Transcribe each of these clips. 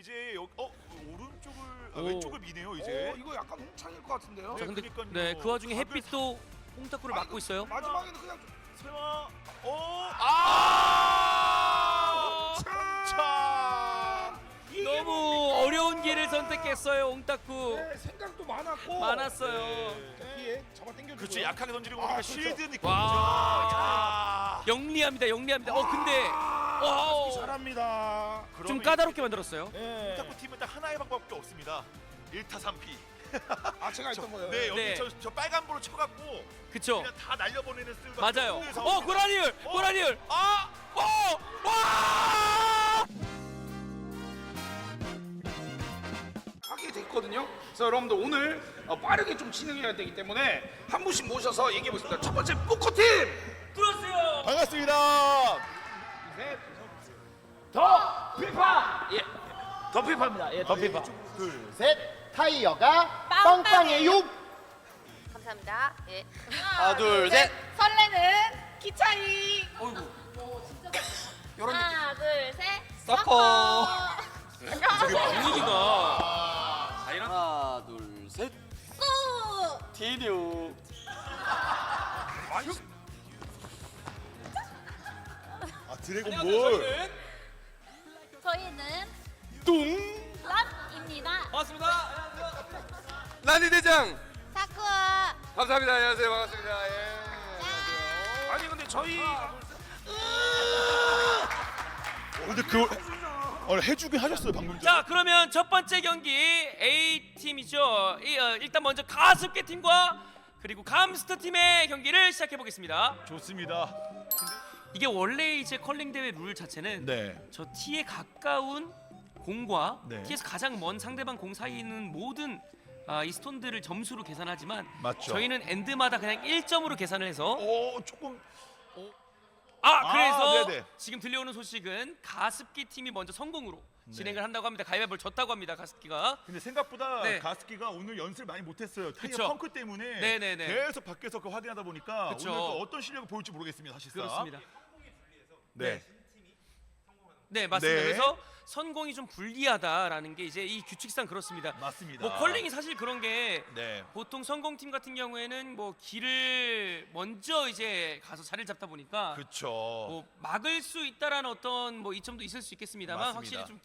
이제 오른쪽을 왼쪽을 미네요 이제. 이거 약간 홍창일 것 같은데요. 자, 근데 그러니까요. 네, 그 와중에 각을 햇빛도 홍타쿠를 막고 있어요. 마지막에는 그냥 설마 차. 너무 어려운 길을 선택했어요, 홍타쿠. 네, 생각도 많았고 많았어요. 자, 뒤에 잡아 당겨주고. 그렇죠. 약하게 던지는 거 보니까 그렇죠. 실드 느낌이죠. 와. 영리합니다, 영리합니다. 근데 와우. 잘합니다. 좀 까다롭게 만들었어요. 네. 탁구 팀은 딱 하나의 방법밖에 없습니다. 1타 3피. 제가 했던 거예요. 네, 여기 네. 저 빨간 볼을 쳐갖고 그쵸? 그냥 다 날려보내는 스틸. 맞아요. 고라니을, 고라니을. 와! 하게 됐거든요. 그래서 여러분들 오늘 빠르게 좀 진행해야 되기 때문에 한 분씩 모셔서 얘기해 보겠습니다. 첫 번째 뿌코팀. 들어왔어요. 반갑습니다. 셋. 더 피파. 예. 더 피파입니다. 예, 더 피파. 둘, 셋. 타이어가 빵빵해요. 감사합니다. 예. 하나, 둘, 셋. 설레는 기차이. 어이구. 하나, 둘, 셋. 서커. 분위기가 하나, 둘, 셋. 수. 디뉴. 드래곤볼. 저희는 뚱. 랍입니다. 반갑습니다. 난리 대장. 타쿠. 감사합니다. 안녕하세요. 반갑습니다. 예. 아니 근데 저희 근데 해주긴 하셨어요 방금 전에. 자, 그러면 첫 번째 경기 A팀이죠. 일단 먼저 가습계 팀과 그리고 감스터 팀의 경기를 시작해 보겠습니다. 좋습니다. 이게 원래 이제 컬링 대회 룰 자체는 네. 저 T에 가까운 공과 네. T에서 가장 먼 상대방 공 사이에 있는 모든 이 스톤들을 점수로 계산하지만 맞죠. 저희는 엔드마다 그냥 1점으로 계산을 해서 조금 그래서 네네. 지금 들려오는 소식은 가습기 팀이 먼저 성공으로 진행을 한다고 합니다. 가위바위보를 졌다고 합니다. 가습기가. 근데 생각보다 네. 가스키가 오늘 연습을 많이 못했어요. 타이어 그쵸. 펑크 때문에 네네네. 계속 밖에서 그 확인하다 보니까 그쵸. 오늘 또 어떤 실력을 보일지 모르겠습니다. 사실상. 그렇습니다. 네. 네, 맞습니다. 네. 그래서 선공이 좀 불리하다라는 게 이제 이 규칙상 그렇습니다. 맞습니다. 뭐 컬링이 사실 그런 게 네. 보통 선공팀 같은 경우에는 뭐 길을 먼저 이제 가서 자리를 잡다 보니까 그렇죠. 뭐 막을 수 있다라는 어떤 뭐 이점도 있을 수 있겠습니다만 맞습니다. 확실히 좀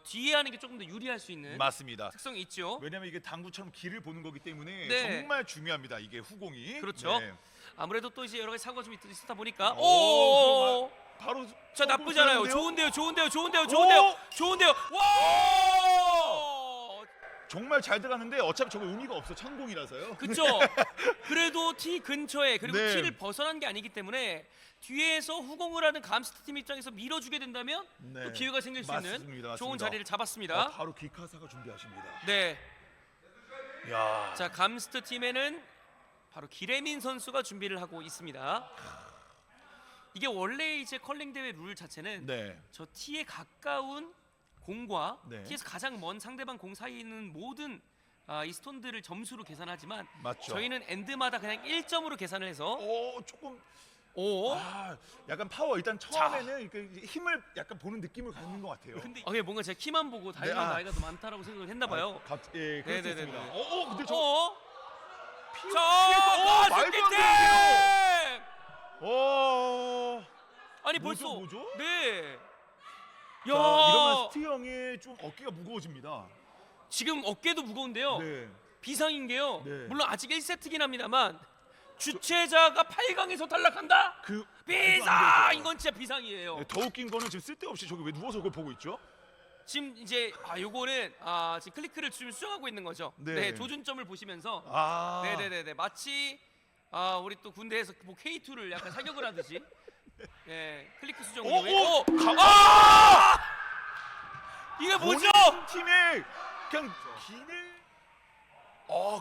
뒤에 하는 게 조금 더 유리할 수 있는 맞습니다. 특성이 있죠. 왜냐면 이게 당구처럼 길을 보는 거기 때문에 네. 정말 중요합니다. 이게 후공이. 그렇죠. 네. 아무래도 또 이제 여러 가지 사고가 좀 있었다 보니까 오, 바로 자, 나쁘잖아요. 좋은데요? 좋은데요. 오! 좋은데요. 와! 정말 잘 들어갔는데 어차피 저거 의미가 없어. 천공이라서요. 그쵸? 그래도 T 근처에 그리고 네. T를 벗어난 게 아니기 때문에 뒤에서 후공을 하는 감스트 팀 입장에서 밀어주게 된다면 네. 또 기회가 생길 수 있는 맞습니다. 좋은 자리를 잡았습니다. 바로 기카사가 준비하십니다. 네, 야. 자 감스트 팀에는 바로 기레민 선수가 준비를 하고 있습니다. 이게 원래 이제 컬링 대회 룰 자체는 네. 저 T에 가까운 공과 네. T에서 가장 먼 상대방 공 사이에 있는 모든 이 스톤들을 점수로 계산하지만 맞죠. 저희는 엔드마다 그냥 1점으로 계산을 해서 조금 약간 파워 일단 처음에는 이렇게 힘을 약간 보는 느낌을 갖는 것 같아요. 근데 뭔가 제가 키만 보고 달리는 네, 나이가 더 많다라고 생각을 했나 봐요. 예, 그럴 수 네네네네. 있습니다. 근데 저 자, 말도 안 가스켓! 아니 뭐죠, 벌써 뭐죠? 네. 자, 이러면 스티 형의 좀 어깨가 무거워집니다. 지금 어깨도 무거운데요. 네. 비상인 게요. 네. 물론 아직 1세트긴 합니다만 주최자가 8강에서 탈락한다? 그 비상! 이건 진짜 비상이에요. 네, 더 웃긴 거는 지금 쓸데없이 저기 왜 누워서 그걸 보고 있죠? 지금 이제 요거는 지금 클리크를 지금 수정하고 있는 거죠. 네. 네, 조준점을 보시면서 네네네네 마치 우리 또 군대에서 뭐 K2를 약간 사격을 하듯이 클리크 수정 이후에 이게 뭐죠? 팀의 그냥 기능.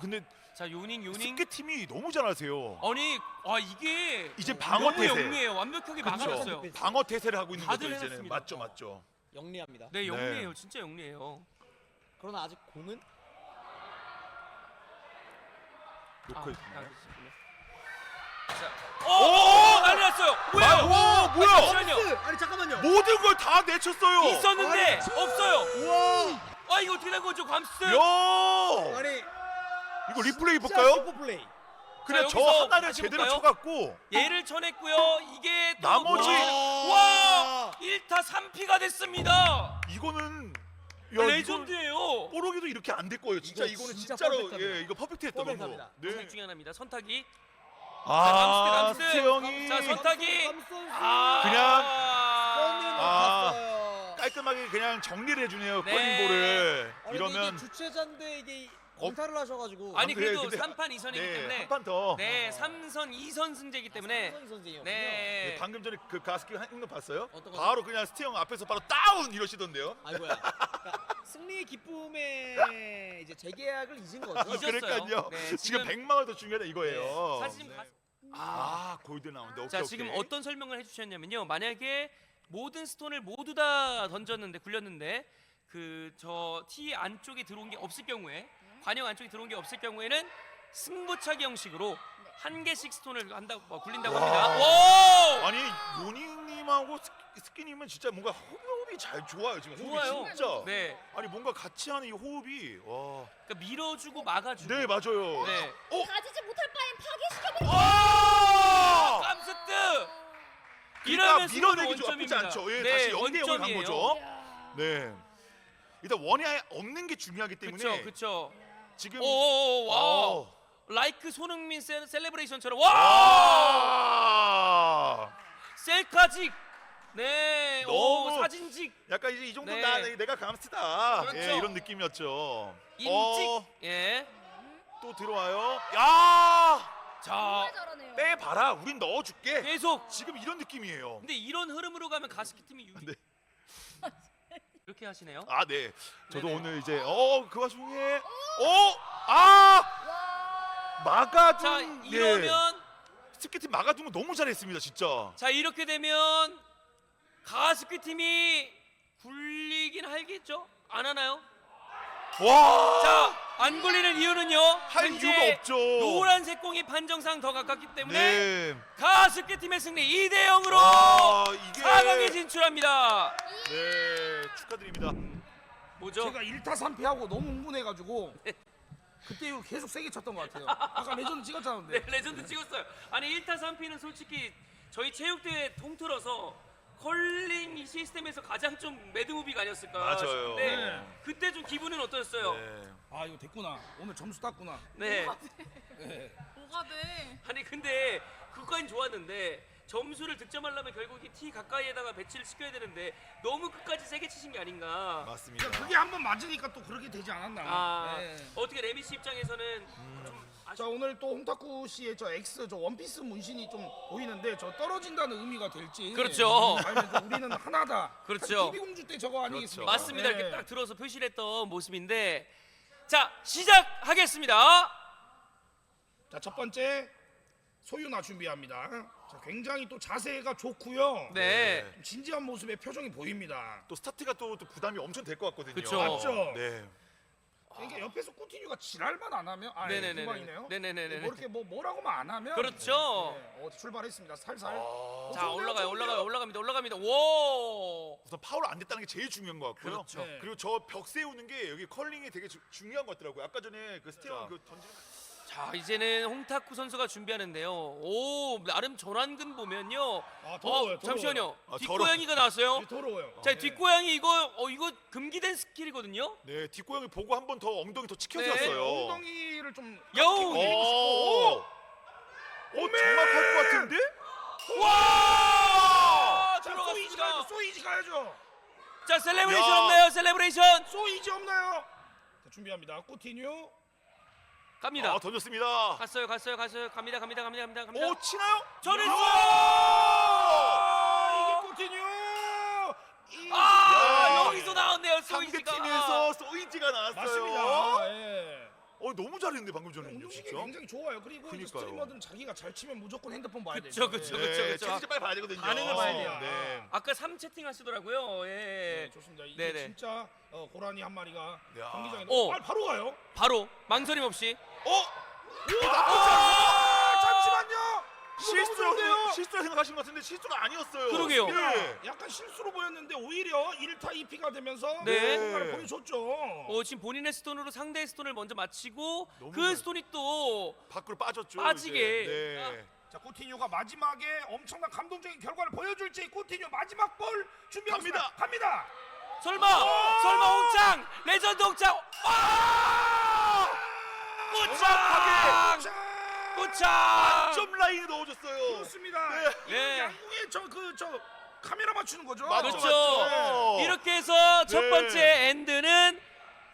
근데 자 요닝 스케 팀이 너무 잘하세요. 아니 이게 이제 방어 너무 태세. 영리해요. 완벽하게 막아냈어요. 방어 태세를 하고 있는 다들 거죠 이제는. 해놨습니다. 맞죠. 영리합니다. 네 영리해요. 진짜 영리해요. 그러나 아직 공은 놓고 있습니다. 난리 났어요. 뭐야? 뭐야? 잠시만요. 아니 잠깐만요. 모든 걸 다 내쳤어요. 있었는데 없어요. 와. 하는 거죠, 감스? 야! 아니 이거 리플레이 진짜 볼까요? 슈퍼플레이. 그냥 자, 저 여기서 하나를 다시 제대로 볼까요? 쳐갖고 얘를 쳐냈고요. 이게 또 나머지- 와! 1타 3피가 됐습니다. 이거는 레전드예요. 뽀록이도 이렇게 안 될 거예요. 진짜 이거 이거는 진짜 진짜로 퍼펙트합니다. 예, 이거 퍼펙트했다 너무. 퍼펙트합니다. 네. 중요합니다. 선타기. 아, 감스. 스테형이 자, 선타기. 감선수. 아. 그냥- 아. 갔어요. 깔끔하게 그냥 정리를 해주네요. 네. 컬링볼을. 아니, 이러면 이게 주최자인데 이게 공타를 하셔가지고 아니 그래, 그래도 근데- 3판 2선이기 때문에 네, 한 판 더. 네, 3선 2선 승제이기 때문에 삼성이 선생이었군요. 네. 네, 방금 전에 그 가스키 한거 봤어요? 어떤 거죠? 바로 그냥 스테형 앞에서 바로 다운 이러시던데요. 아이고야. 그러니까 승리의 기쁨에 이제 재계약을 잊은 거죠. 잊었어요. 그러니까요. 네, 지금 지금- 100만 원 더 중요하다 이거예요. 사실 아 골드 나오는데 오케이, 자, 오케이. 지금 어떤 설명을 해 주셨냐면요. 만약에 모든 스톤을 모두 다 던졌는데 굴렸는데 그 저 티 안쪽에 들어온 게 없을 경우에 관영 안쪽에 들어온 게 없을 경우에는 승부차기 형식으로 한 개씩 스톤을 한다고 굴린다고 합니다. 오! 아니 요닝님하고 스키님은 진짜 뭔가 호흡이 잘 좋아요 지금. 호흡이 좋아요. 진짜. 네. 아니 뭔가 같이 하는 이 호흡이 와. 그러니까 밀어주고 막아주고. 네 맞아요. 네. 가지지 못할 바엔 파괴시켜버리고. 아! 깜스트. 그러니까 이러면 밀어내기 승부는 나쁘지 원점입니다. 않죠. 예, 네, 다시 0대 0을 간 원점이에요. 거죠. 네. 일단 원이 없는 게 중요하기 때문에 그렇죠, 그렇죠. 지금 오, 와. 어. 라이크 손흥민 셀레브레이션처럼 아! 와! 와! 셀카직. 네. 오, 너무- 사진직. 약간 이제 이 정도 네. 내가 감스다. 그렇죠. 예, 이런 느낌이었죠. 인직. 예. 또 들어와요. 야! 자, 정말 잘하네요. 빼봐라. 우린 넣어줄게. 계속. 지금 이런 느낌이에요. 근데 이런 흐름으로 가면 가스키 팀이 유리. 네. 이렇게 하시네요. 아, 네. 저도 네네. 오늘 이제 그 와중에 아! 자, 막아둔 이러면 스키팀 막아둔 거 너무 잘했습니다, 진짜. 자, 이렇게 되면 가스키 팀이 굴리긴 하겠죠? 안 하나요? 와! 자, 안 굴리는 이유는요. 할 현재 이유가 없죠. 노란색 공이 판정상 더 가깝기 때문에 네. 가스키 팀의 승리 2대 0으로 아, 이게 4강에 진출합니다. 네, 축하드립니다. 뭐죠? 제가 1타 3피하고 너무 흥분해가지고 그때 이후로 계속 세게 쳤던 것 같아요. 아까 레전드 찍었잖아요. 네, 레전드 찍었어요. 아니 1타 3피는 솔직히 저희 체육대회 통틀어서 컬링 시스템에서 가장 좀 매드무비가 아니었을까 맞아요. 싶은데 네. 그때 좀 기분은 어떠셨어요? 네. 아 이거 됐구나. 오늘 점수 땄구나. 네. 네. 뭐가 돼? 아니 근데 그까진 좋았는데 점수를 득점하려면 결국 이 티 가까이에다가 배치를 시켜야 되는데 너무 끝까지 세게 치신 게 아닌가. 맞습니다. 그게 한번 맞으니까 또 그렇게 되지 않았나. 아, 네. 어떻게 레미 씨 입장에서는 좀 자 오늘 또 홍타쿠 씨의 저 X 저 원피스 문신이 좀 보이는데 저 떨어진다는 의미가 될지. 그렇죠. 아니면 저 우리는 하나다. 그렇죠. TV 공주 때 저거 아니겠습니까? 맞습니다. 네. 이렇게 딱 들어서 표시를 했던 모습인데 자 시작하겠습니다. 자 첫 번째 소유나 준비합니다. 자, 굉장히 또 자세가 좋고요. 네. 좀 진지한 모습의 표정이 보입니다. 또 스타트가 또 부담이 엄청 될 것 같거든요. 그쵸. 맞죠? 네. 이게 옆에서 꾸티뉴가 지랄만 안 하면 아, 네네네네. 금방이네요. 네네네네. 뭐 이렇게 뭐라고만 안 하면 그렇죠. 출발했습니다. 살살. 자 좋은데요? 올라갑니다. 오. 우선 파울 안 됐다는 게 제일 중요한 것 같고요. 그렇죠. 네. 그리고 저 벽 세우는 게 여기 컬링이 되게 중요한 것 같더라고요. 아까 전에 그 스테형 그 던지는 자 이제는 홍타쿠 선수가 준비하는데요. 오 나름 전완근 보면요. 아, 더러워요. 잠시만요. 아, 뒷고양이가 나왔어요. 더러워요. 자 뒷고양이 이거 금기된 스킬이거든요. 네, 뒷고양이 보고 한 번 더 엉덩이 더 네. 치켜세웠어요. 엉덩이를 좀 여우. 오, 정확할 것 같은데? 와 자, 소이지 가야죠. 들어갔습니다. 소이지 가야죠. 자 셀레브레이션 야. 없나요? 셀레브레이션 소이지 없나요? 자, 준비합니다. 꾸티뉴. 갑니다. 아, 던졌습니다. 갔어요. 갑니다. 오, 치나요? 저랬어. 아, 이게 꾸티뉴. 아 야. 여기서 나왔네요. 소이지가. 상대팀에서 소이지가 나왔어요. 맞습니다. 예. 너무 잘했는데 방금 전에 운동신이 진짜. 굉장히 좋아요. 그리고 이제 그러니까요. 스트리머들은 자기가 잘 치면 무조건 핸드폰 봐야 그쵸, 되죠. 그쵸. 네, 채팅 빨리 봐야 되거든요. 반응을 봐야 돼요. 네. 아까 3채팅 하시더라고요. 예. 네, 좋습니다. 이게 네네. 진짜 고라니 한 마리가 야. 경기장에 오. 바로 가요. 바로 망설임 없이. 오, 나쁘지 않아. 아, 잠시만요. 실수라 생각하신 것 같은데 실수가 아니었어요. 그러게요. 예. 약간 실수로 보였는데 오히려 1타 2피가 되면서 네. 뭔가를 보여줬죠. 지금 본인의 스톤으로 상대의 스톤을 먼저 맞히고 너무 그 잘- 스톤이 또 밖으로 빠졌죠. 빠지게. 이제. 네. 자, 코티뉴가 마지막에 엄청난 감동적인 결과를 보여줄지 코티뉴 마지막 볼 준비합니다. 갑니다. 설마 홍창 레전드 홍창 꼬창 꼬창 점 라인에 넣어줬어요. 그렇습니다. 네. 이 네. 양궁에 저 카메라 맞추는 거죠. 맞죠, 그렇죠. 맞죠. 이렇게 해서 첫 네. 번째 엔드는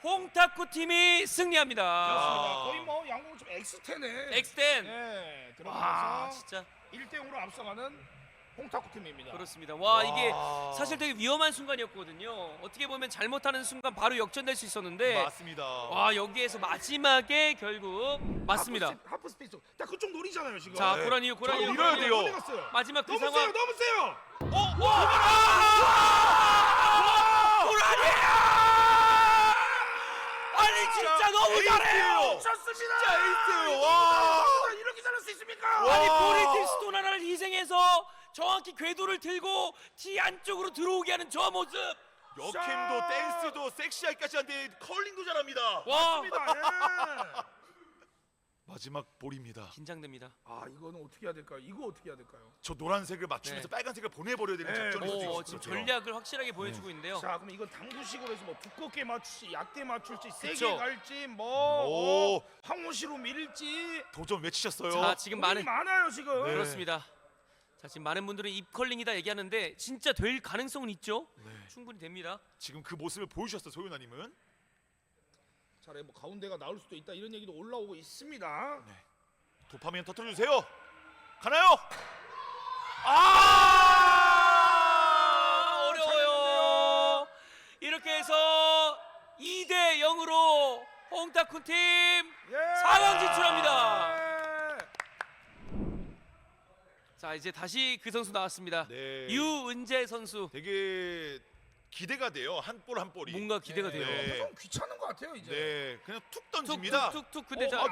홍타쿠 팀이 승리합니다. 그렇습니다. 거의 뭐 양궁 좀 X10에 엑스텐. 네, 와 들어가면서 진짜 1대0으로 앞서가는 홍타쿠 팀입니다. 그렇습니다. 와 이게 와. 사실 되게 위험한 순간이었거든요. 어떻게 보면 잘못하는 순간 바로 역전될 수 있었는데 맞습니다. 와 여기에서 마지막에 결국 맞습니다. 하프 스페이스. 자, 그쪽 노리잖아요 지금. 자 네. 고라니요 고라니요. 밀어야 돼요. 어디 갔어요? 마지막 그 너무 상황. 세요, 너무 세요. 아니 진짜 너무 잘해요. 좋습니다. 진짜 에이스예요. 와. 이렇게 잘할 수 있습니까? 아니 와. 포리팀 스톤 하나를 희생해서 정확히 궤도를 들고 티 안쪽으로 들어오게 하는 저 모습. 역캠도 댄스도 섹시하기까지 한데 컬링도 잘합니다. 와 맞습니다. 예. 마지막 볼입니다. 긴장됩니다. 아, 이거는 어떻게 해야 될까요? 이거 어떻게 해야 될까요? 저 노란색을 맞추면서 네. 빨간색을 보내버려야 되는 네, 작전이 오 있었거든요. 지금 전략을 확실하게 보여주고 있는데요. 자, 그럼 이건 당구식으로 해서 뭐 두껍게 맞출지, 얕게 맞출지, 세게 그쵸. 갈지, 오. 황무시로 밀지. 도전 외치셨어요. 자 지금 많이 많은 많아요 지금. 네. 그렇습니다. 자 지금 많은 분들은 입컬링이다 얘기하는데 진짜 될 가능성은 있죠. 네. 충분히 됩니다. 지금 그 모습을 보여주셨어요, 소윤아님은. 차라리 뭐 가운데가 나올 수도 있다 이런 얘기도 올라오고 있습니다. 도파민 터뜨려주세요. 가나요? 아! 어려워요. 이렇게 해서 2대 0으로 홍타쿤 팀 예. 4강 진출합니다. 예. 자 이제 다시 그 선수 나왔습니다. 네. 유은재 선수. 되게 기대가 돼요. 한 볼 한 볼이. 뭔가 기대가 돼요. 네. 좀 귀찮은 것 같아요 이제. 네, 그냥 툭 던집니다. 툭툭툭 근데 아,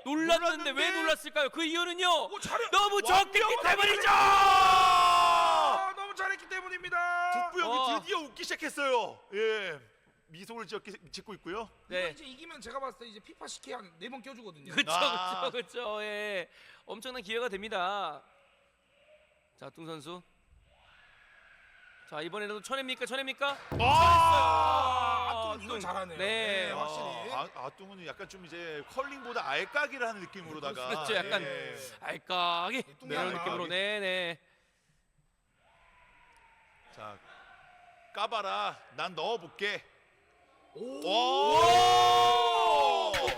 놀랐는데 왜 놀랐을까요? 그 이유는요. 오, 잘해. 너무 적겠기 때문이죠. 아, 너무 잘했기 때문입니다. 북부 형이 드디어 웃기 시작했어요. 예, 미소를 짓고 있고요. 이거 네. 이제 이기면 제가 봤을 때 이제 피파 시키 한 4번 껴주거든요. 그쵸 아. 그쵸 그쵸. 예. 엄청난 기회가 됩니다. 자 뚱 선수. 자 이번에는 쳐냅니까? 아, 이거 뚱. 잘하네요. 네. 확실히. 아뚱은 약간 좀 이제 컬링보다 알까기를 하는 느낌으로다가. 그렇죠. 약간 예. 알까기 뚱이 이런 하나. 느낌으로. 네네. 자, 까봐라. 난 넣어볼게. 오. 오!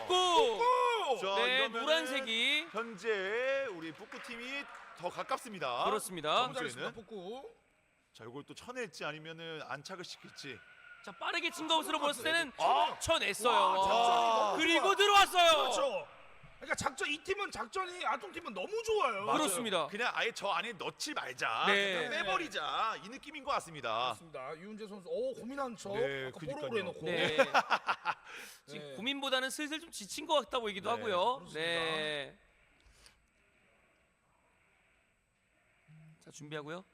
꾹. 자, 네 이러면은 노란색이 현재 우리 북부 팀이 더 가깝습니다. 그렇습니다. 너무 잘했습니다. 점수에는. 복구. 자, 이걸 또 쳐낼지 아니면은 안착을 시킬지. 자 빠르게 친 것으로 봤을 때는 아. 쳐냈어요. 와, 작전이 너무 그리고 좋아. 들어왔어요. 그렇죠. 그러니까 작전 이 팀은 작전이 아동 팀은 너무 좋아요. 맞아요. 그렇습니다. 그냥 아예 저 안에 넣지 말자. 네. 그냥 빼버리자. 이 느낌인 것 같습니다. 맞습니다. 유은재 선수, 오 고민한 척. 네, 아까 그러니까요. 뽀로로 해놓고. 네. 지금 네. 고민보다는 슬슬 좀 지친 것 같다 보이기도 네, 하고요. 그렇습니다. 네. 자 준비하고요.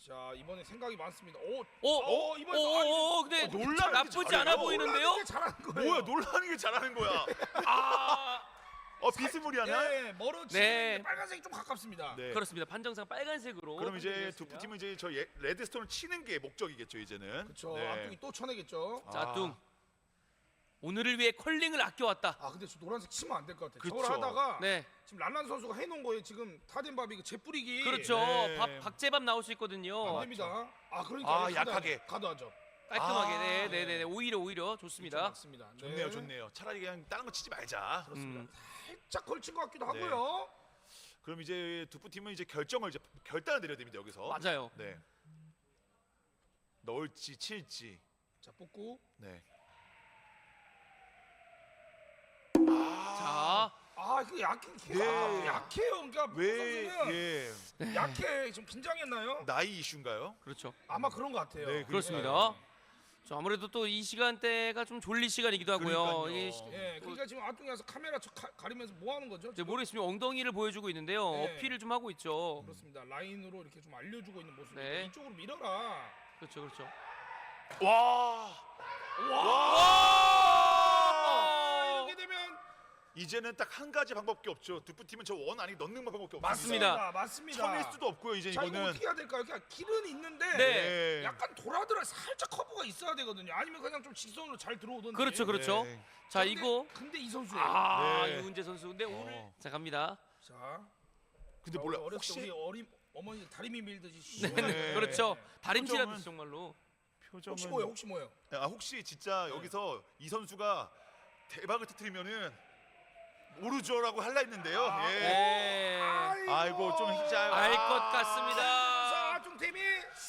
자, 이번에 생각이 많습니다. 오, 오, 이번에 근데 놀라는 나쁘지 게 않아 잘해요. 보이는데요? 잘하는 거예요. 뭐야, 놀라는 게 잘하는 거야. 아, 비스무리하나? 네, 멀어지는 네. 빨간색이 좀 가깝습니다. 네. 그렇습니다. 판정상 빨간색으로. 그럼 이제 판정되었습니다. 두프 팀은 이제 저 레드스톤을 치는 게 목적이겠죠, 이제는. 그렇죠. 네. 앞쪽이 또 쳐내겠죠. 자, 뚱. 오늘을 위해 컬링을 아껴왔다. 아, 근데 저 노란색 치면 안 될 것 같아요. 그쵸. 저걸 하다가 네, 지금 란란 선수가 해놓은 거에 지금 타덴밥이 재 뿌리기. 그렇죠. 네. 박제밥 나올 수 있거든요. 안 됩니다. 아, 그러니까 아, 약하게. 가드하죠. 깔끔하게. 아, 네. 오히려 좋습니다. 맞습니다. 네. 좋네요. 차라리 그냥 다른 거 치지 말자. 살짝 걸친 것 같기도 네. 하고요. 그럼 이제 두프 팀은 이제 결단을 내려야 됩니다, 여기서. 맞아요. 네. 넣을지 칠지. 자, 뽑고. 네. 자, 아, 이거 약해요. 네. 약해요. 그러니까 왜 선수는 예. 약해. 좀 긴장했나요? 나이 이슈인가요? 그렇죠. 아마 그런 것 같아요. 네, 그렇습니다. 자, 아무래도 또 이 시간대가 좀 졸릴 시간이기도 하고요. 그러니까요. 이게 예, 그러니까 지금 아뚱이 와서 카메라 가리면서 뭐 하는 거죠? 이제 모르겠으면 엉덩이를 보여주고 있는데요. 네. 어필을 좀 하고 있죠. 그렇습니다. 라인으로 이렇게 좀 알려주고 있는 모습. 네. 이쪽으로 밀어라. 그렇죠, 그렇죠. 와. 이렇게 되면 이제는 딱 한 가지 방법밖에 없죠. 두푸팀은 저 원 안에 넣는 방법밖에 없습니다. 맞습니다. 맞습니다. 쳐낼 수도 없고요. 이제 자, 이거 이거는. 어떻게 해야 될까요? 그냥 길은 있는데 네. 약간 돌아들어 살짝 커브가 있어야 되거든요. 아니면 그냥 좀 직선으로 잘 들어오던지. 그렇죠, 그렇죠. 네. 자, 이거 근데 이 선수예요. 아, 네. 유은재 선수. 근데 오늘 자 갑니다. 자, 근데 몰라. 어렸을 혹시 때 우리 어머니 다리미 밀듯이. 네. 그렇죠. 다림질하듯이 표정은- 정말로. 표정은 혹시 뭐예요? 혹시 뭐예요? 혹시 진짜 여기서 이 선수가 대박을 터뜨리면은 모르죠라고 할라 했는데요. 예. 네. 아이고 좀 희자요. 알 것 같습니다. 자, 아뚱팀이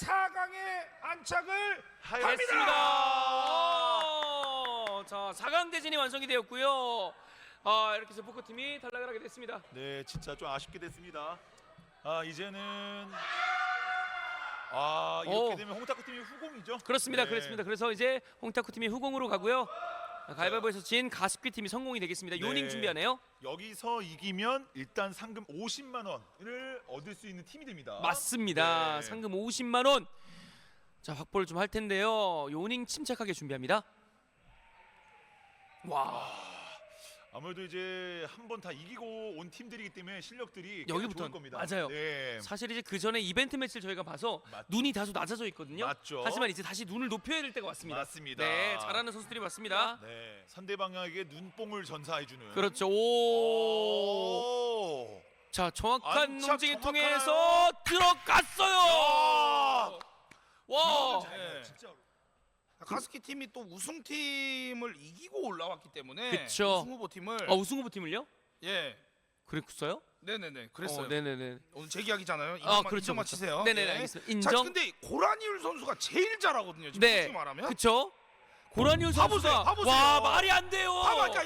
4강에 안착을 했습니다. 자, 4강 대진이 완성이 되었고요. 이렇게 해서 포커팀이 탈락을 하게 됐습니다. 네, 진짜 좀 아쉽게 됐습니다. 이제는 이렇게 오. 되면 홍타쿠 팀이 후공이죠. 그렇습니다. 네. 그렇습니다. 그래서 이제 홍타쿠 팀이 후공으로 가고요. 가위바위보에서 진 가스퀴 팀이 성공이 되겠습니다. 요닝 네. 준비하네요. 여기서 이기면 일단 상금 50만 원을 얻을 수 있는 팀이 됩니다. 맞습니다. 네. 상금 50만 원. 자, 확보를 좀 할 텐데요. 요닝 침착하게 준비합니다. 와, 아무래도 이제 한 번 다 이기고 온 팀들이기 때문에 실력들이 꽤나 여기부터 좋을 겁니다. 맞아요. 네. 사실 이제 그 전에 이벤트 매치를 저희가 봐서 맞죠. 눈이 다소 낮아져 있거든요. 맞죠. 하지만 이제 다시 눈을 높여야 될 때가 왔습니다. 맞습니다. 네, 잘하는 선수들이 왔습니다. 네. 상대방에게 눈뽕을 전사해주는. 그렇죠. 오. 오. 자, 정확한 안착 움직임 정확하나요? 통해서 들어갔어요. 와. 네. 진짜. 가스키 팀이 또 우승팀을 이기고 올라왔기 때문에 그쵸. 우승 후보 팀을 우승 후보 팀을요? 예. 그랬어요? 네네네. 그랬어요. 네네네. 오늘 재계약이잖아요. 그렇죠. 인정 맞히세요. 네네네, 예. 알겠습니다. 자, 인정. 근데 고라니울 선수가 제일 잘하거든요. 지금 네. 솔직히 말하면. 그쵸? 고라니울 선수가 봐보세요. 와, 말이 안 돼요. 봐봐, 그러니까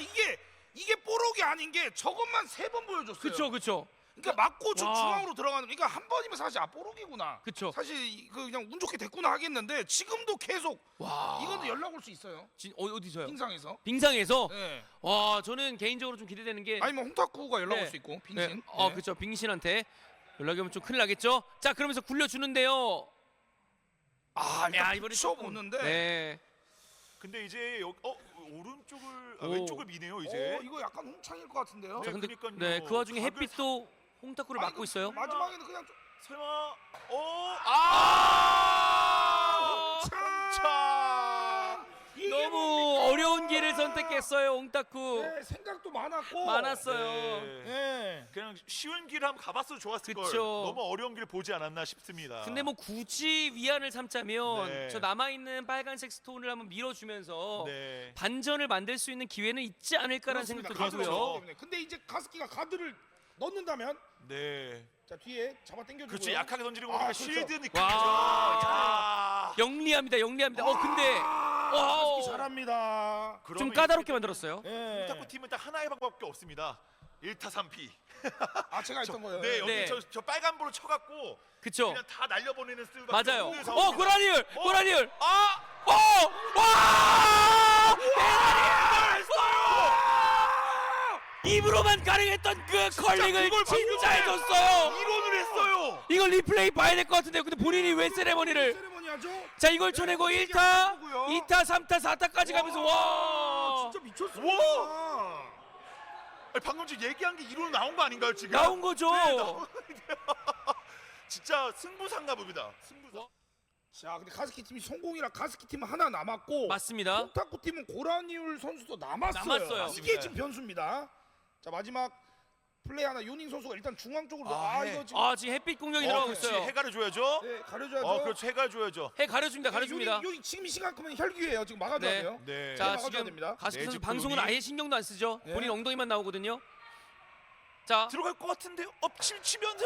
이게 뽀록이 아닌 게 저것만 3번 보여줬어요. 그쵸. 그러니까 맞고 저 와. 중앙으로 들어가는. 그러니까 한 번이면 사실 뽀록이구나. 그쵸. 사실 그냥 운 좋게 됐구나 하겠는데 지금도 계속 와. 이거는 연락 올 수 있어요. 어디서요? 빙상에서. 빙상에서. 네. 와, 저는 개인적으로 좀 기대되는 게 아니면 홍타쿠가 연락 네. 올 수 있고 빙신. 네. 네. 그쵸. 빙신한테 연락이 오면 좀 큰일 나겠죠? 자, 그러면서 굴려주는데요. 일단 이번에 붙여보는데. 네. 근데 이제 여기 오른쪽을 오. 왼쪽을 미네요 이제. 이거 약간 홍창일 것 같은데요. 자, 근데 그러니까요. 네, 그 와중에 각을 햇빛도 홍타쿠를 아니, 막고 그 있어요. 마지막에는 그냥 좀 설마 차. 너무 어려운 길을 선택했어요, 홍타쿠. 네, 생각도 많았고. 많았어요. 네. 그냥 쉬운 길 한번 가봤어도 좋았을 걸. 그쵸. 너무 어려운 길 보지 않았나 싶습니다. 근데 뭐 굳이 위안을 삼자면 네. 저 남아있는 빨간색 스톤을 한번 밀어주면서 네. 반전을 만들 수 있는 기회는 있지 않을까라는 생각도 가드를 들고요. 넣었기 때문에. 근데 이제 가스키가 가드를 넣는다면 네. 자 뒤에 잡아 당겨주고요. 그렇지 약하게 던지는 거 보니까 그렇죠. 실드 느낌이죠. 와. 야. 영리합니다. 근데 와우. 가스키 잘합니다. 그러면 좀 까다롭게 이렇게 만들었어요. 예. 탁구 팀은 딱 하나의 방법밖에 없습니다. 1타 3피. 제가 했던 거예요. 네, 여기 네. 저 빨간 볼을 쳐갖고 그쵸? 그냥 다 날려보내는 스틸. 맞아요. 고라니울! 고라니울! 아! 와! 입으로만 가능했던 그 컬링을 그걸 진짜 방금 해줬어요. 이론을 했어요. 이걸 리플레이 봐야 될 것 같은데요. 근데 본인이 왜 세레머니를? 세레머니 하죠? 자, 이걸 쳐내고 1타, 2타, 3타, 4타까지 가면서 와! 진짜 미쳤습니다. 아니, 방금 지금 얘기한 게 이론 나온 거 아닌가요 지금? 나온 거죠. 네, 진짜 승부상가 봅니다. 승부상. 자, 근데 가스키 팀이 성공이라 가스키 팀은 하나 남았고 맞습니다. 홍타쿠 팀은 고라니울 선수도 남았어요. 남았어요. 이게 지금 변수입니다. 자, 마지막 플레이 하나 요닝 선수가 일단 중앙 쪽으로 네. 이거 지금 지금 햇빛 공격이 들어가고 그렇지. 있어요. 해가를 줘야죠. 네, 가려줘야죠. 그렇죠. 해가를 줘야죠. 해 가려줍니다. 요닝 지금 이 시간큼은 혈기예요. 지금 막아줘야 네. 돼요. 네. 자, 막아줘야 지금 됩니다. 가스키 선수 매직 방송은 요닝. 아예 신경도 안 쓰죠. 네. 본인 엉덩이만 나오거든요. 자, 들어갈 것 같은데요. 치면서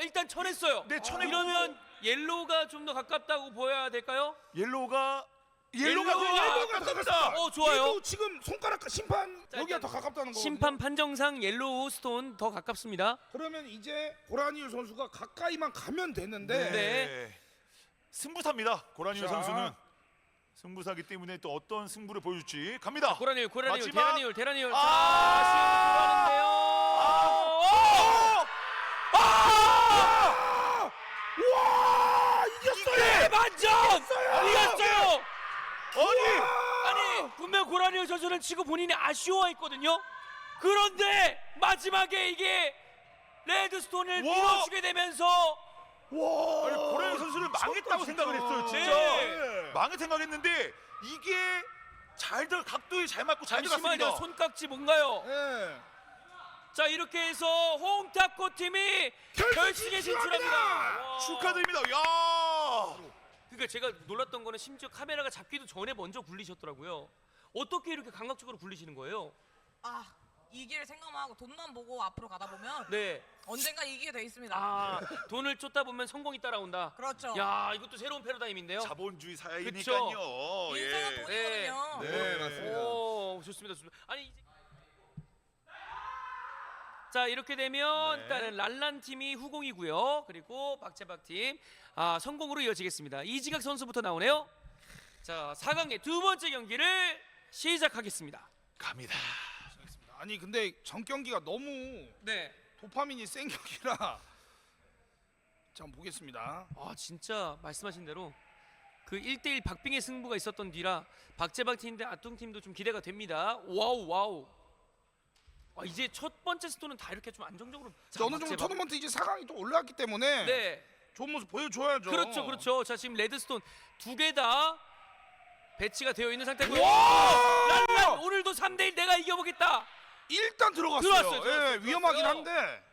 일단 쳐냈어요. 네, 쳐내고. 이러면 옐로우가 좀 더 가깝다고 보여야 될까요? 옐로우가 옐로우가 가깝다. 좋아요. 옐로우 지금 손가락 심판 자, 여기가 일단 더 가깝다는 거거든요. 심판 판정상 옐로우 스톤 더 가깝습니다. 그러면 이제 고라니울 선수가 가까이만 가면 되는데 네. 승부사입니다. 고라니울 자. 선수는. 승부사기 때문에 또 어떤 승부를 보여줄지 갑니다. 고라니올, 마지막. 대란이올. 아! 자, 시험을 들어가는데요. 와 이겼어요. 대반전! 이겼어요! 아니 아니, 분명 고라니올 선수는 치고 본인이 아쉬워했거든요. 그런데 마지막에 이게 레드스톤을 와! 밀어주게 되면서 아니 고라니 선수를 망했다고 생각을 했어요. 진짜 네. 망했 생각했는데 이게 각도에 잘 맞고 잘 잠시만요, 들어갔습니다. 손깍지 뭔가요? 네. 자, 이렇게 해서 홍타코 팀이 결승에 진출합니다. 와. 축하드립니다. 야. 그러니까 제가 놀랐던 거는 심지어 카메라가 잡기도 전에 먼저 굴리셨더라고요. 어떻게 이렇게 감각적으로 굴리시는 거예요? 아, 이길 생각만 하고 돈만 보고 앞으로 가다 보면 네. 언젠가 이기게 돼 있습니다. 아, 돈을 쫓다 보면 성공이 따라온다. 그렇죠. 야, 이것도 새로운 패러다임인데요. 자본주의 사회니까요. 인생은 예. 돈이거든요. 네, 맞습니다. 오, 좋습니다. 아니 이제 자, 이렇게 되면 네. 일단은 랄란 팀이 후공이고요. 그리고 박재박 팀 성공으로 이어지겠습니다. 이지각 선수부터 나오네요. 자, 4강의 두 번째 경기를 시작하겠습니다. 갑니다. 아니 근데 전 경기가 너무 네. 도파민이 센 경기라 자 한번 보겠습니다. 진짜 말씀하신 대로 그 1대1 박빙의 승부가 있었던 뒤라 박재박 팀 대 아뚱 팀도 좀 기대가 됩니다. 와우. 이제 첫 번째 스톤은 다 이렇게 좀 안정적으로. 자, 어느 정도 토너먼트 이제 4강이 또 올라왔기 때문에 네. 좋은 모습 보여줘야죠. 그렇죠. 자, 지금 레드스톤 두 개 다 배치가 되어 있는 상태고요. 와! 랄란 오늘도 3대1 내가 이겨보겠다. 일단 들어갔어요. 들어왔어요. 예, 위험하긴 한데.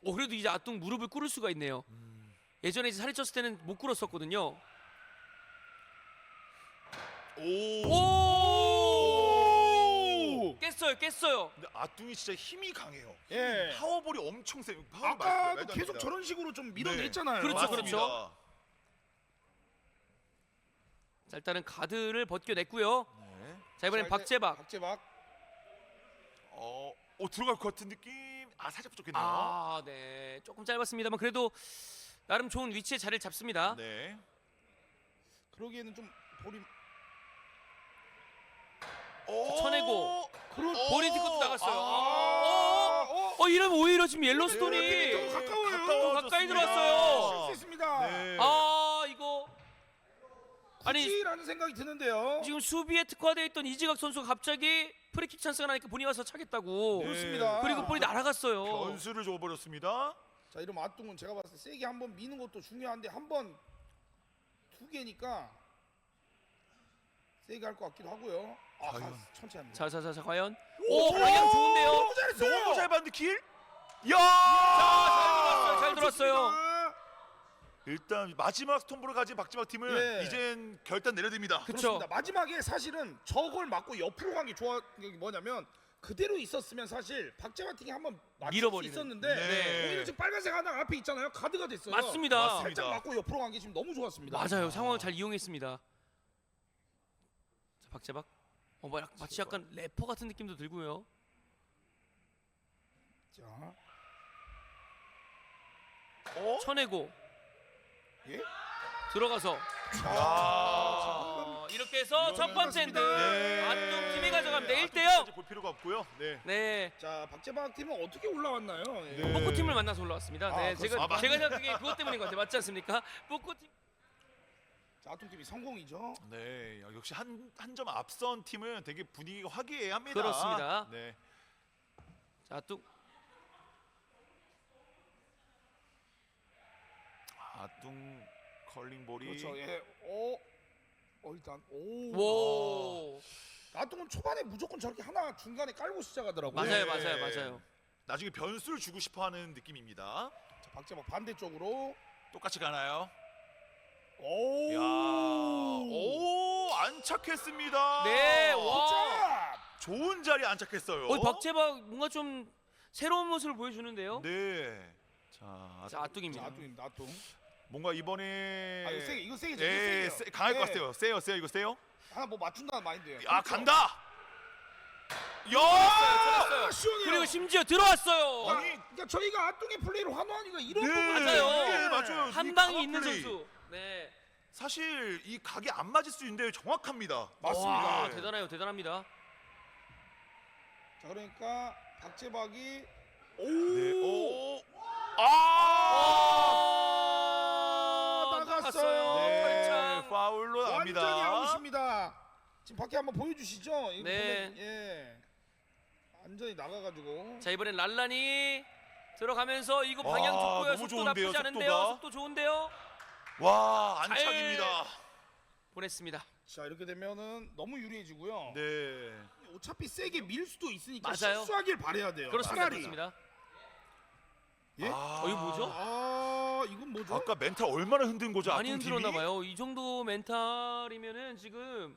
그래도 이제 아뚱 무릎을 꿇을 수가 있네요. 예전에 이제 살이 쪘을 때는 못 꿇었었거든요. 오. 깼어요. 근데 아뚱이 진짜 힘이 강해요. 예. 파워볼이 엄청 세요. 아까도 계속 저런 식으로 좀 밀어냈잖아요. 그렇죠. 맞습니다. 자, 일단은 가드를 벗겨냈고요. 네. 자, 이번엔 자, 박재박. 박재박. 들어갈 것 같은 느낌. 살짝 부족했네요. 네. 조금 짧았습니다만 그래도 나름 좋은 위치에 자리를 잡습니다. 네. 그러기에는 좀 볼이 쳐내고 본인 팀것도 나갔어요. 이러면 오히려 지금 옐로스톤이 네, 더 가까워요. 더 가까이 들어왔어요. 수 있습니다. 네. 이거 아니 굳이라는 생각이 드는데요. 지금 수비에 특화되어 있던 이지각 선수가 갑자기 프리킥 찬스가 나니까 본인이 와서 차겠다고. 네. 그렇습니다. 그리고 볼이 날아갔어요. 변수를 줘버렸습니다. 자, 이러면 아뚱은 제가 봤을 때 세게 한번 미는 것도 중요한데 한번 두 개니까 세게 할 것 같기도 하고요. 천천히 합니다. 자, 과연. 방향 좋은데요. 너무 잘했어요. 너무 잘 봤는데 킬? 야! 잘 들어왔어요. 좋습니다. 일단 마지막 스톰브로 가진 박지박 팀은 네. 이젠 결단 내려듭니다. 그쵸. 그렇습니다. 마지막에 사실은 저걸 맞고 옆으로 간 게 좋아. 게 뭐냐면 그대로 있었으면 사실 박재바팅이 한번 맞출 수 밀어버리는. 있었는데 네. 오히려 지금 빨간색 하나 앞에 있잖아요. 가드가 됐어요. 맞습니다. 살짝 맞고 옆으로 간 게 지금 너무 좋았습니다. 맞아요. 상황을 잘 이용했습니다. 자, 박재박. 마치 약간 래퍼 같은 느낌도 들고요. 자, 쳐내고 예? 들어가서 이렇게 해서 첫 번째 엔드 네. 아뚱 팀이 가져갑니다. 1대0. 아뚱까지 볼 필요가 없고요. 네. 네. 자, 박재박 팀은 어떻게 올라왔나요? 예. 네. 뽀꼬 팀을 만나서 올라왔습니다. 네, 제가 그렇습니다. 생각하기에 그것 때문인 것 같아요. 맞지 않습니까? 뽀꼬 팀. 자, 아뚱 팀이 성공이죠. 네, 역시 한 점 앞선 팀은 되게 분위기가 화기애애합니다. 그렇습니다. 네. 자, 아뚱. 아뚱 컬링볼이 그렇죠. 예. 일단 오. 아뚱은 초반에 무조건 저렇게 하나 중간에 깔고 시작하더라고요. 맞아요, 네. 맞아요. 나중에 변수를 주고 싶어하는 느낌입니다. 자, 박재박 반대쪽으로. 똑같이 가나요? 오. 야, 안착했습니다. 네, 와. 자, 좋은 자리에 안착했어요. 박재박 뭔가 좀 새로운 모습을 보여주는데요. 네. 자, 자, 아뚱입니다. 아뚱입니다. 아뚱. 뭔가 이번에 이거 세게. 네, 강할 것 같아요. 세요, 이거 세요. 하나 뭐 맞춘다는 마인드예요. 간다. 찾았어요. 시원해요. 그리고 심지어 들어왔어요. 아니, 그러니까 저희가 아뚱의 플레이를 환호하니까 이런 네, 부분 맞아요. 네, 맞아요. 한 이 방이 강한 있는 플레이. 선수. 네. 사실 이 각이 안 맞을 수 있는데 정확합니다. 맞습니다. 와, 대단해요. 대단합니다. 자, 그러니까 박재박이 네. 오. 나갔어요. 네, 펄창. 파울로 완전히 납니다. 아웃입니다. 지금 밖에 한번 보여주시죠. 이거 네. 보면, 예, 완전히 나가가지고. 자, 이번엔 랄란이 들어가면서 이거 방향 와, 좋고요. 너무 속도 좋은데요, 나쁘지 않은데요. 속도가. 속도 좋은데요. 와, 안착입니다. 보냈습니다. 자, 이렇게 되면은 너무 유리해지고요. 네. 어차피 세게 밀 수도 있으니까 맞아요. 실수하길 바래야 돼요. 그렇습니다. 차라리. 그렇습니다. 예? 아, 이거 뭐죠? 이건 뭐죠? 아까 멘탈 얼마나 흔든 거죠? 많이 아픈 흔들었나 팀이? 봐요. 이 정도 멘탈이면은 지금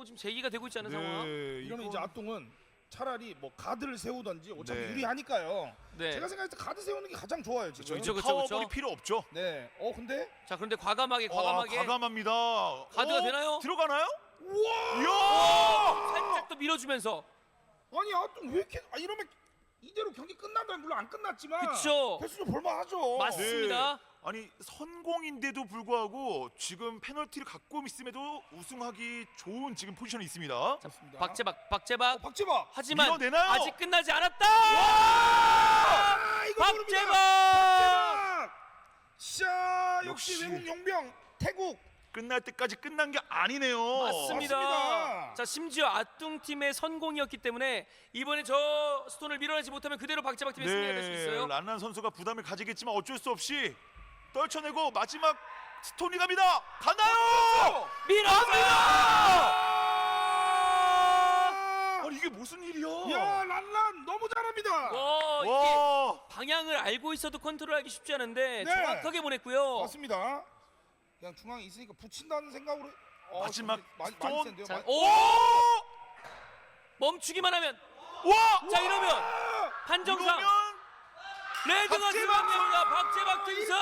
지금 제기가 되고 있지 않은 상황. 이러면 이제 아똥은 차라리 뭐 가드를 세우던지 어차피 네. 유리하니까요. 네. 제가 생각할 때 가드 세우는 게 가장 좋아요 지금. 그쵸, 그쵸, 파워볼이 그쵸. 필요 없죠. 네. 근데 자, 그런데 과감하게 과감합니다. 가드가 되나요? 들어가나요? 우와! 이야! 살짝 또 밀어주면서. 아니 아똥 왜 이렇게 이러면 이대로 경기 끝난다면 물론 안 끝났지만 그쵸. 개수좀 볼만하죠. 맞습니다. 아니 선공인데도 불구하고 지금 페널티를 갖고 있음에도 우승하기 좋은 지금 포지션이 있습니다. 자, 박재박. 박재박. 하지만 밀어내나요? 아직 끝나지 않았다. 이거 모릅니다. 박재박. 자 역시. 역시 외국 용병 태국. 끝날 때까지 끝난 게 아니네요. 맞습니다. 맞습니다. 자, 심지어 아뚱 팀의 선공이었기 때문에 이번에 저 스톤을 밀어내지 못하면 그대로 박재박 팀의 승리가 될 수 있어요. 란란 선수가 부담을 가지겠지만 어쩔 수 없이 떨쳐내고 마지막 스톤이 갑니다. 가나요? 밀어내요. 아니 이게 무슨 일이야? 야 란란 너무 잘합니다. 이게 와. 방향을 알고 있어도 컨트롤하기 쉽지 않은데 네. 정확하게 보냈고요. 맞습니다. 그냥 중앙에 있으니까 붙인다는 생각으로. 마지막 많이 스톤. 센데요. 자, 많이- 오! 멈추기만 하면 와! 자, 이러면 판정상 이러면 레드가 박재박! 승리합니다. 박재박 등승.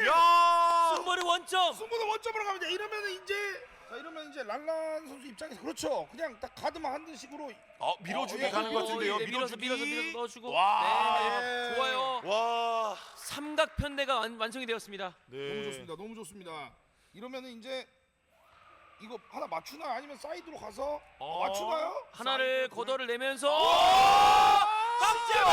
야! 승부는 원점. 승부는 원점으로 가면 돼. 이러면 이제 랄란 선수 입장에서 그렇죠. 그냥 딱 가드만 한 식으로. 밀어주기 예, 가는 것 같은데요. 네, 밀어서 밀어주기. 넣어주고. 와. 네, 좋아요. 와. 삼각 편대가 완성이 되었습니다. 네. 너무 좋습니다. 너무 좋습니다. 이러면은 이제 이거 하나 맞추나 아니면 사이드로 가서 맞추나요? 하나를 사이드 걷어를 내면서 박재박!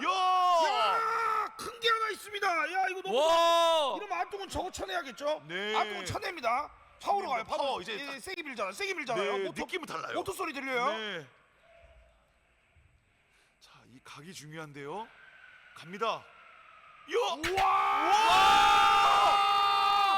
야! 야, 큰 게 하나 있습니다. 야, 이거 너무 와! 이러면 아똥은 저거 쳐내야겠죠? 네. 아똥은 쳐냅니다. 파워로 가요. 파워 이제 예, 딱- 세게 밀잖아요. 네, 모터, 느낌은 달라요. 모터 소리 들려요? 네. 자, 이 각이 중요한데요. 갑니다. 야!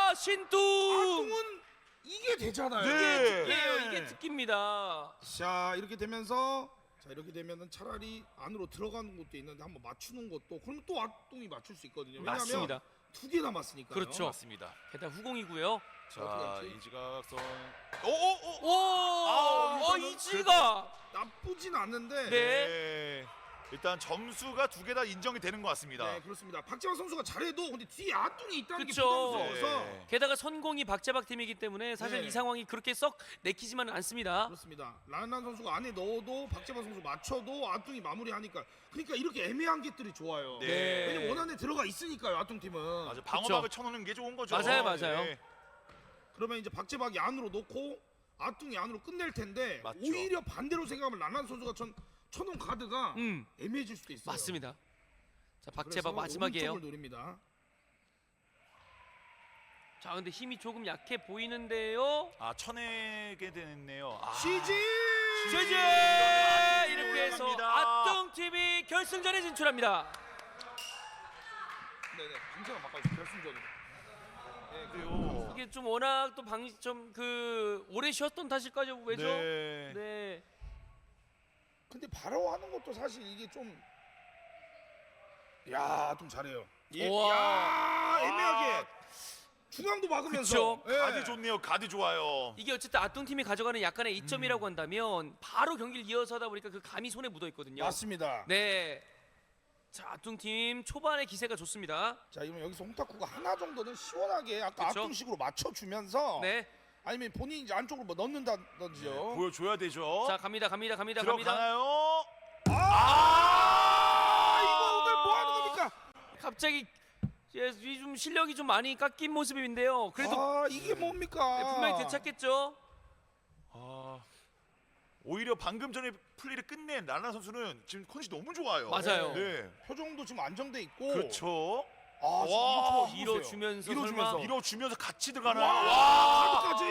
아, 신뚜! 아똥은 이게 되잖아요. 네. 이게 특기입니다. 자, 이렇게 되면서 이렇게 되면은 차라리 안으로 들어가는 것도 있는데 한번 맞추는 것도 그러면 또 아똥이 맞출 수 있거든요. 왜냐하면 맞습니다. 2개 남았으니까요. 그렇죠. 맞습니다. 게다가 후공이고요. 자, 어떻게 이지각선. 오! 오! 이지가! 나쁘진 않는데. 네. 일단 점수가 두 개 다 인정이 되는 것 같습니다. 네, 그렇습니다. 박재환 선수가 잘해도 근데 뒤에 아똥이 있다는 그쵸. 게 부담스러워서. 네. 게다가 선공이 박재박 팀이기 때문에 사실 네. 이 상황이 그렇게 썩 내키지만은 않습니다. 그렇습니다. 란란 선수가 안에 넣어도 박재환 선수 맞춰도 아똥이 마무리하니까 그러니까 이렇게 애매한 것들이 좋아요. 네. 왜냐면 원안에 들어가 있으니까요. 아똥 팀은. 맞아, 방어막을 쳐놓는 게 좋은 거죠. 맞아요, 맞아요. 네. 그러면 이제 박재박이 안으로 놓고 아뚱이 안으로 끝낼 텐데 맞죠. 오히려 반대로 생각하면 란란 선수가 쳐놓은 가드가 애매해질 수도 있어요. 맞습니다. 자, 그래서 박재박 마지막이에요. 오른쪽을 노립니다. 자, 근데 힘이 조금 약해 보이는데요. 쳐내게 됐네요. CG! 제제 이러면 이렇게 해서 올라갑니다. 아뚱 팀이 결승전에 진출합니다. 네네. 김세가 바꿔주세요. 결승전으로. 네, 그래요. 이게 좀 워낙 또 좀 오래 쉬었던 탓일까요? 왜죠? 네. 네. 근데 바로 하는 것도 사실 이게 좀 야, 좀 잘해요. 우와. 야, 애매하게 중앙도 막으면서. 그쵸. 예. 가드 좋네요. 가드 좋아요. 이게 어쨌든 아뚱 팀이 가져가는 약간의 이점이라고 한다면 바로 경기를 이어서 하다 보니까 그 감이 손에 묻어 있거든요. 맞습니다. 네. 자, 아뚱 팀 초반에 기세가 좋습니다. 자, 이러면 여기서 홍타쿠가 하나 정도는 시원하게 아까 그쵸? 아뚱식으로 맞춰주면서 네. 아니면 본인이 이제 안쪽으로 뭐 넣는다든지요. 보여줘야 되죠. 자, 갑니다. 들어가나요? 이거 오늘 뭐 하는 겁니까? 갑자기 좀 실력이 좀 많이 깎인 모습인데요. 그래도 아 이게 뭡니까? 네, 분명히 되찾겠죠. 아, 오히려 방금 전에 플레이를 끝낸 라나 선수는 지금 컨디션 너무 좋아요. 맞아요. 네. 표정도 지금 안정돼 있고. 그렇죠. 아 와, 이거 밀어주면서 밀어주면서. 밀어주면서 같이 들어가는. 카드까지.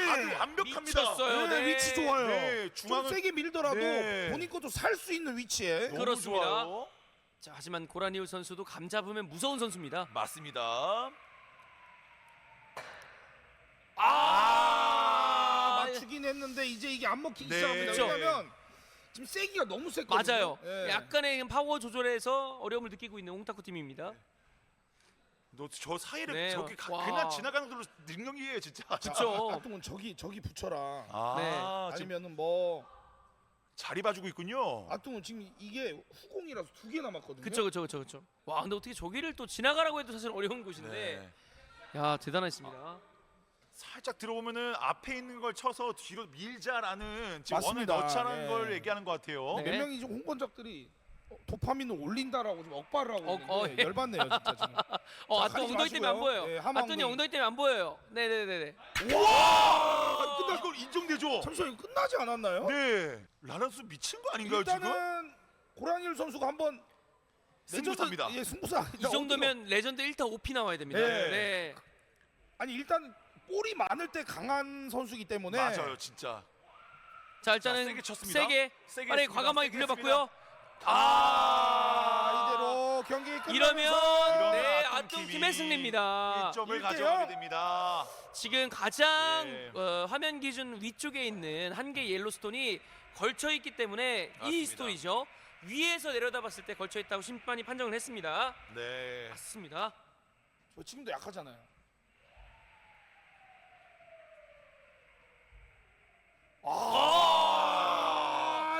카드 완벽합니다. 미쳤어요. 네, 네. 위치 좋아요. 네, 좀 중앙은 세게 밀더라도 네. 본인 것도 살 수 있는 위치에. 너무 그렇습니다. 좋아요. 자, 하지만 고라니우 선수도 감 잡으면 무서운 선수입니다. 맞습니다. 맞추긴 했는데 이제 이게 안 먹히기 네. 시작합니다. 그쵸. 왜냐면 지금 세기가 너무 셌거든요. 맞아요. 예. 약간의 파워 조절에서 어려움을 느끼고 있는 홍타쿠 팀입니다. 너 저 사이를 네. 저기 와. 그냥 지나가는 걸로 능력이에요 진짜. 그쵸. 아동은 저기 붙여라. 아, 네. 지금 아니면은 뭐 자리 봐주고 있군요. 아동은 지금 이게 후공이라서 2개 남았거든요. 그쵸. 와, 근데 어떻게 저기를 또 지나가라고 해도 사실 어려운 곳인데, 네. 야 대단했습니다. 살짝 들어보면은 앞에 있는 걸 쳐서 뒤로 밀자라는 지금 맞습니다. 원을 넣자는 네. 걸 얘기하는 것 같아요. 네. 몇 명이 지금 홍권작들이 도파민을 올린다라고 지금 억발을 하고 있는데 예. 열받네요 진짜 지금. 아또 가리지 엉덩이 때문에 안 마시고요. 보여요. 네, 하마 아또니 엉덩이. 엉덩이 때문에 안 보여요. 네네네네. 와! 끝날 걸 인정되죠? 잠시만요, 이거 끝나지 않았나요? 네. 라나 선수 미친 거 아닌가요 지금? 일단은 고라니엘 선수가 한번 승부사입니다. 예, 승부사. 이 정도면 레전드 1타 5피 나와야 됩니다. 네. 네. 아니 일단 볼이 많을 때 강한 선수이기 때문에 맞아요, 진짜. 자 일단은 자, 세게 쳤습니다. 세게 세게 빠르게 했습니다. 과감하게 세게 굴려봤고요. 이대로 경기 끝나면서 이러면 네 아톰 아톰 팀이 팀의 승리입니다. 1점을 1대0. 가져가게 됩니다. 지금 가장 네. 화면 기준 위쪽에 있는 한 개의 옐로스톤이 걸쳐 있기 때문에 이 맞습니다. 스톤이죠. 위에서 내려다봤을 때 걸쳐 있다고 심판이 판정을 했습니다. 네. 맞습니다. 저 지금도 약하잖아요.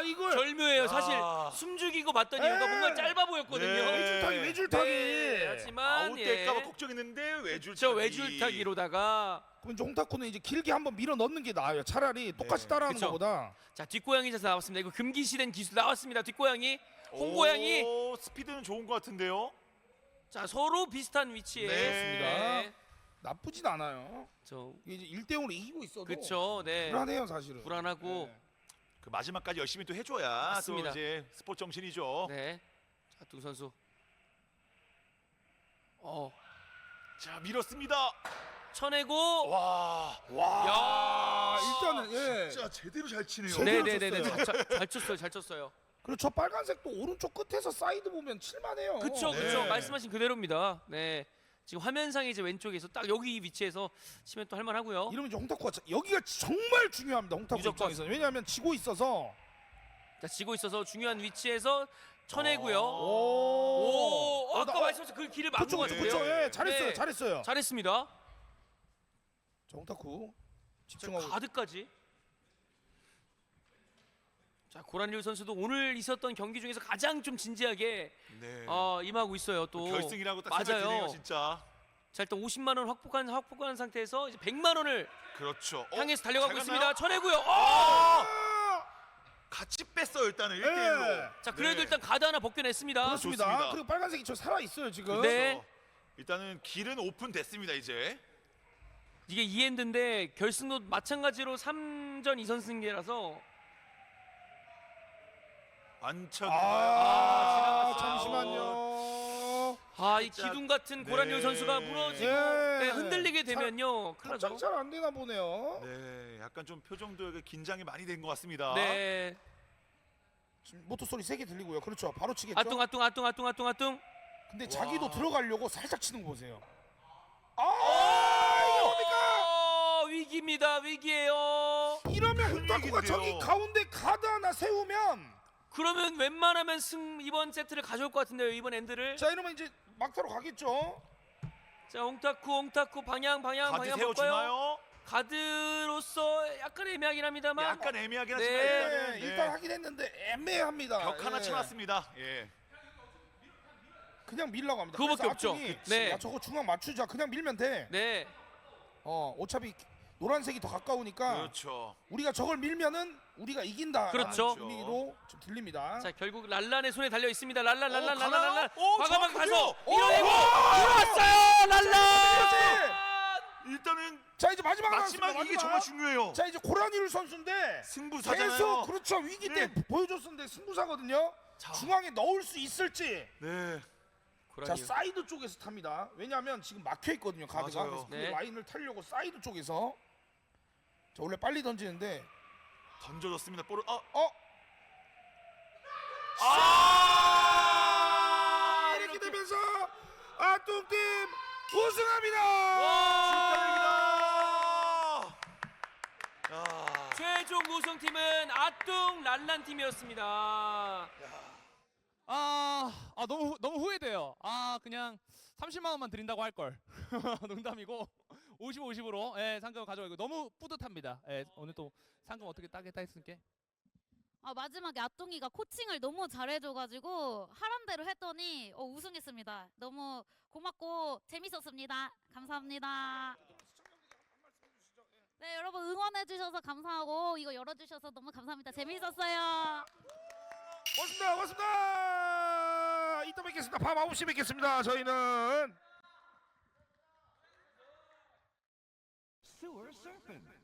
이걸 절묘해요. 사실 야. 숨죽이고 맞던 이유가 네. 뭔가 짧아 보였거든요. 네. 외줄타기. 네, 하지만 아웃될까봐 예. 걱정했는데 외줄타기. 저 외줄타기로다가 그럼 이제 홍타쿠는 이제 길게 한번 밀어 넣는 게 나아요. 차라리 똑같이 네. 따라하는 그쵸. 것보다. 자 뒷고양이 자세 나왔습니다. 이거 금기시된 기술 나왔습니다. 뒷고양이, 홍고양이. 오, 스피드는 좋은 것 같은데요. 자 서로 비슷한 위치에 네. 있습니다. 나쁘진 않아요. 저 이게 이제 1대0으로 이기고 있어도 그쵸. 네. 불안해요 사실은. 불안하고. 네. 그 마지막까지 열심히 또 해줘야 맞습니다. 또 이제 스포츠 정신이죠. 네. 자 두 선수. 자 밀었습니다. 쳐내고. 와, 야. 일단은 예. 진짜 제대로 잘 치네요. 제대로 네네네네. 쳤어요. 잘 쳤어요. 잘 쳤어요. 그리고 저 빨간색도 오른쪽 끝에서 사이드 보면 칠만해요. 그쵸 네. 그쵸. 말씀하신 그대로입니다. 네. 지금 화면상에 이제 왼쪽에서 딱 여기 이 위치에서 치면 또 할만하고요. 이러면 이제 홍타쿠가 여기가 정말 중요합니다. 홍타쿠 무조건. 입장에서는. 왜냐하면 지고 있어서. 자 지고 있어서 중요한 위치에서 쳐내고요. 오. 오, 아까 말씀하신 그 길을 막은 그쵸 것 그쵸 같아요. 그쵸. 예, 잘했어요. 네. 잘했어요. 잘했습니다. 자, 홍타쿠 자, 집중하고. 가드까지. 자 고란류 선수도 오늘 있었던 경기 중에서 가장 좀 진지하게 네. 임하고 있어요. 또 결승이라고 딱 맞아요. 생각이 드네요, 진짜. 자 일단 50만 원 확보한 상태에서 이제 100만 원을 그렇죠. 향해서 달려가고 잘 있습니다. 갔나요? 쳐내고요. 같이 뺐어요 일단은 1대1로. 자 그래도 일단 가드 하나 벗겨냈습니다. 그렇습니다. 좋습니다. 그리고 빨간색이 저 살아 있어요 지금. 네. 일단은 길은 오픈됐습니다 이제. 이게 2엔드인데 결승도 마찬가지로 3전 2선승제라서 안착. 지나갔어요. 잠시만요. 이 기둥 같은 고란류 네. 선수가 무너지고 예. 네, 흔들리게 되면요 큰일 나죠. 살짝 잘 안 되나 보네요. 네, 약간 좀 표정도 긴장이 많이 된 것 같습니다. 네. 지금 모터 소리 세게 들리고요. 그렇죠. 바로 치겠죠. 아뚱. 근데 자기도 들어가려고 살짝 치는 거 보세요. 위기입니다. 위기예요. 이러면 홍타쿠가 얘기인데요. 저기 가운데 가드 하나 세우면 그러면 웬만하면 이번 세트를 가져올 것 같은데요. 이번 엔드를. 자 이러면 이제 막타로 가겠죠. 자 홍타쿠 방향 가드 바꿔요. 세워주나요? 가드로서 약간 애매하긴 합니다만. 약간 애매하긴 네. 하지만 일단은 네, 일단 하긴 했는데 애매합니다. 벽 하나 예. 쳐놨습니다. 예. 그냥 밀라고 합니다. 그거밖에 그래서 없죠. 아tum이 네. 야 저거 중앙 맞추자. 그냥 밀면 돼. 네. 어차피 노란색이 더 가까우니까 그렇죠. 우리가 저걸 밀면은 우리가 이긴다. 그렇죠. 의미로 좀 들립니다. 자 결국 랄란의 손에 달려 있습니다. 랄란 가나요? 과감하게 가서 정확하죠? 밀어내고 들어왔어요. 랄란. 일단은 자 이제 마지막 마지막 나왔습니다. 이게 마지막. 정말 중요해요. 자 이제 고라니울 선수인데 승부사잖아요. 계속 그렇죠 위기 때 네. 보여줬었는데 승부사거든요. 자. 중앙에 넣을 수 있을지. 네. 자 사이드 쪽에서 탑니다. 왜냐하면 지금 막혀 있거든요 가드가. 맞아요. 그래서 그 네. 라인을 타려고 사이드 쪽에서. 자 원래 빨리 던지는데. 던져졌습니다. 볼을 이렇게 되면서 아뚱팀 우승합니다. 축하드립니다. 야. 최종 우승팀은 아뚱 랄란 팀이었습니다. 너무 후회돼요. 그냥 30만 원만 드린다고 할 걸. 농담이고 50-50으로 상금을 가져가고 너무 뿌듯합니다. 오늘 또 상금 어떻게 따겠다 했으니까. 마지막에 아뚱이가 코칭을 너무 잘해줘가지고 하란 대로 했더니 우승했습니다. 너무 고맙고 재밌었습니다. 감사합니다. 네, 여러분 응원해주셔서 감사하고 이거 열어주셔서 너무 감사합니다. 재밌었어요. 고맙습니다. 고맙습니다. 이따 뵙겠습니다. 밤 9시 뵙겠습니다. 저희는 Sewer Serpent.